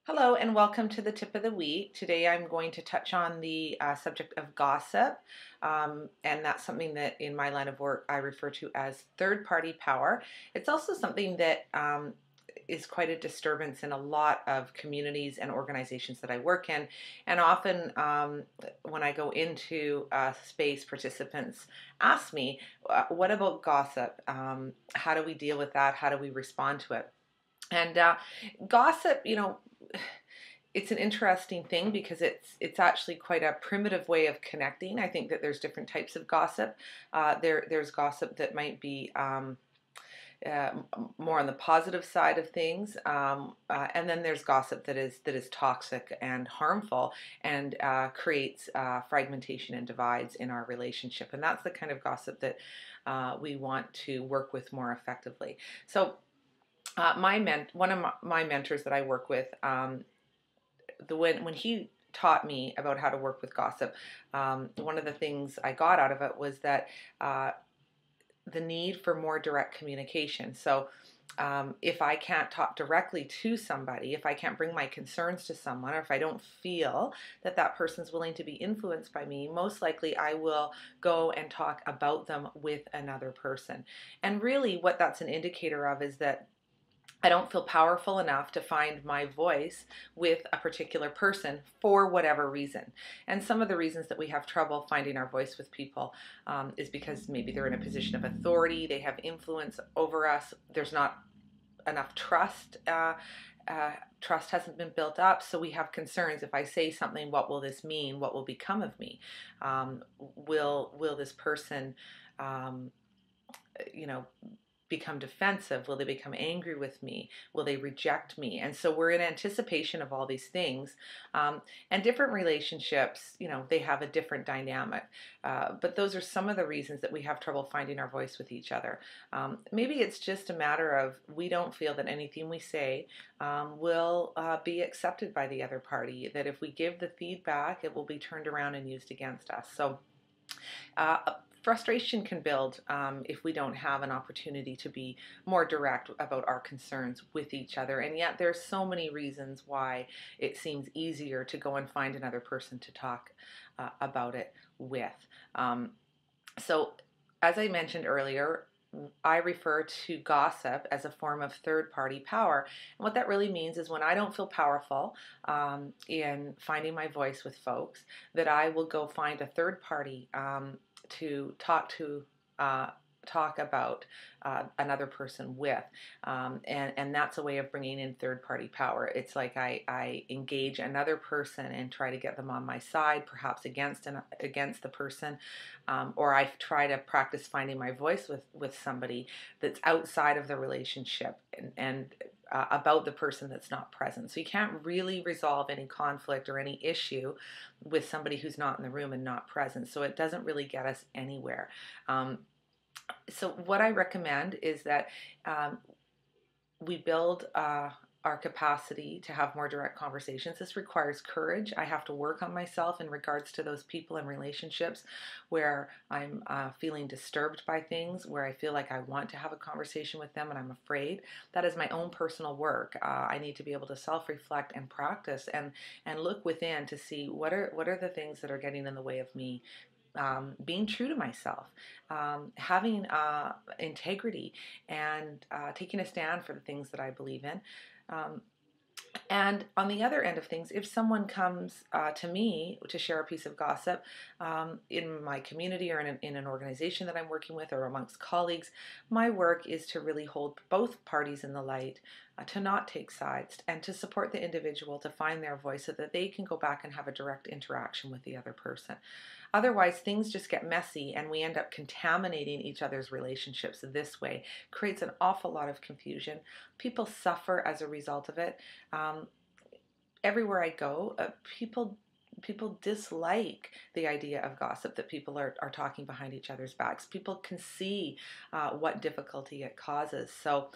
Hello and welcome to the tip of the week. Today I'm going to touch on the subject of gossip, and that's something that in my line of work I refer to as third-party power. It's also something that is quite a disturbance in a lot of communities and organizations that I work in, and often when I go into a space, participants ask me, what about gossip? How do we deal with that? How do we respond to it? And gossip, it's an interesting thing because it's actually quite a primitive way of connecting. I think that there's different types of gossip. There's gossip that might be uh, more on the positive side of things, and then there's gossip that is toxic and harmful and creates fragmentation and divides in our relationship. And that's the kind of gossip that we want to work with more effectively. So one of my mentors that I work with, when he taught me about how to work with gossip, one of the things I got out of it was that the need for more direct communication. So if I can't talk directly to somebody, if I can't bring my concerns to someone, or if I don't feel that that person's willing to be influenced by me, most likely I will go and talk about them with another person. And really what that's an indicator of is that I don't feel powerful enough to find my voice with a particular person for whatever reason. And some of the reasons that we have trouble finding our voice with people is because maybe they're in a position of authority, they have influence over us, there's not enough trust. Trust hasn't been built up, so we have concerns. If I say something, what will this mean? What will become of me? Will this person, um, you know, become defensive? Will they become angry with me? Will they reject me? And so we're in anticipation of all these things. And different relationships, they have a different dynamic. But those are some of the reasons that we have trouble finding our voice with each other. Maybe it's just a matter of we don't feel that anything we say will be accepted by the other party, that if we give the feedback, it will be turned around and used against us. So uh, frustration can build if we don't have an opportunity to be more direct about our concerns with each other. And yet there's so many reasons why it seems easier to go and find another person to talk about it with. So as I mentioned earlier, I refer to gossip as a form of third-party power. And what that really means is when I don't feel powerful in finding my voice with folks, that I will go find a third party to uh, talk about another person with, and that's a way of bringing in third-party power. It's like I engage another person and try to get them on my side, perhaps against the person, or I try to practice finding my voice with somebody that's outside of the relationship and about the person that's not present. So you can't really resolve any conflict or any issue with somebody who's not in the room and not present. So it doesn't really get us anywhere. So what I recommend is that we build our capacity to have more direct conversations. This requires courage. I have to work on myself in regards to those people and relationships where I'm feeling disturbed by things, where I feel like I want to have a conversation with them and I'm afraid. That is my own personal work. I need to be able to self-reflect and practice and look within to see what are the things that are getting in the way of me being true to myself, having integrity, and taking a stand for the things that I believe in. Um, and on the other end of things, if someone comes to me to share a piece of gossip in my community or in an organization that I'm working with or amongst colleagues, my work is to really hold both parties in the light, to not take sides, and to support the individual to find their voice so that they can go back and have a direct interaction with the other person. Otherwise, things just get messy and we end up contaminating each other's relationships this way. Creates an awful lot of confusion. People suffer as a result of it. Everywhere I go, people dislike the idea of gossip, that people are talking behind each other's backs. People can see what difficulty it causes. So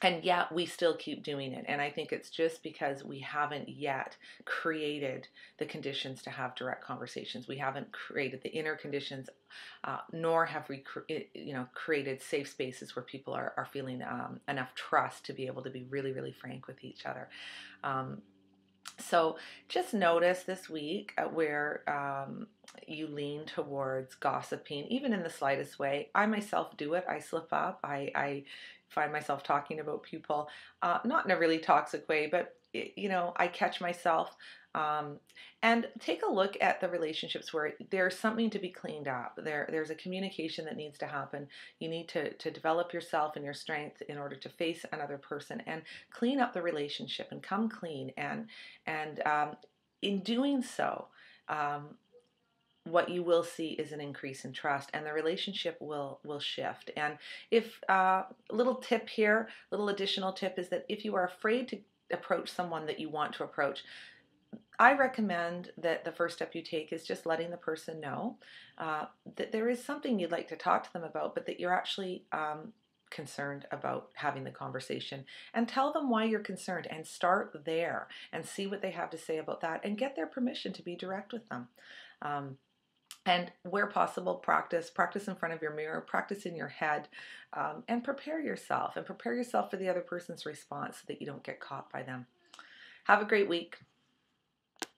And yet we still keep doing it. And I think it's just because we haven't yet created the conditions to have direct conversations. We haven't created the inner conditions, nor have we created safe spaces where people are feeling enough trust to be able to be really, really frank with each other. So just notice this week where you lean towards gossiping, even in the slightest way. I myself do it. I slip up. I find myself talking about people, not in a really toxic way, but I catch myself. Um, and take a look at the relationships where there's something to be cleaned up. There's a communication that needs to happen. You need to develop yourself and your strength in order to face another person and clean up the relationship and come clean. And in doing so, what you will see is an increase in trust, and the relationship will shift. And if little tip here, little additional tip is that if you are afraid to approach someone that you want to approach, I recommend that the first step you take is just letting the person know that there is something you'd like to talk to them about, but that you're actually concerned about having the conversation, and tell them why you're concerned and start there and see what they have to say about that and get their permission to be direct with them. And where possible, practice in front of your mirror, practice in your head, and prepare yourself for the other person's response so that you don't get caught by them. Have a great week.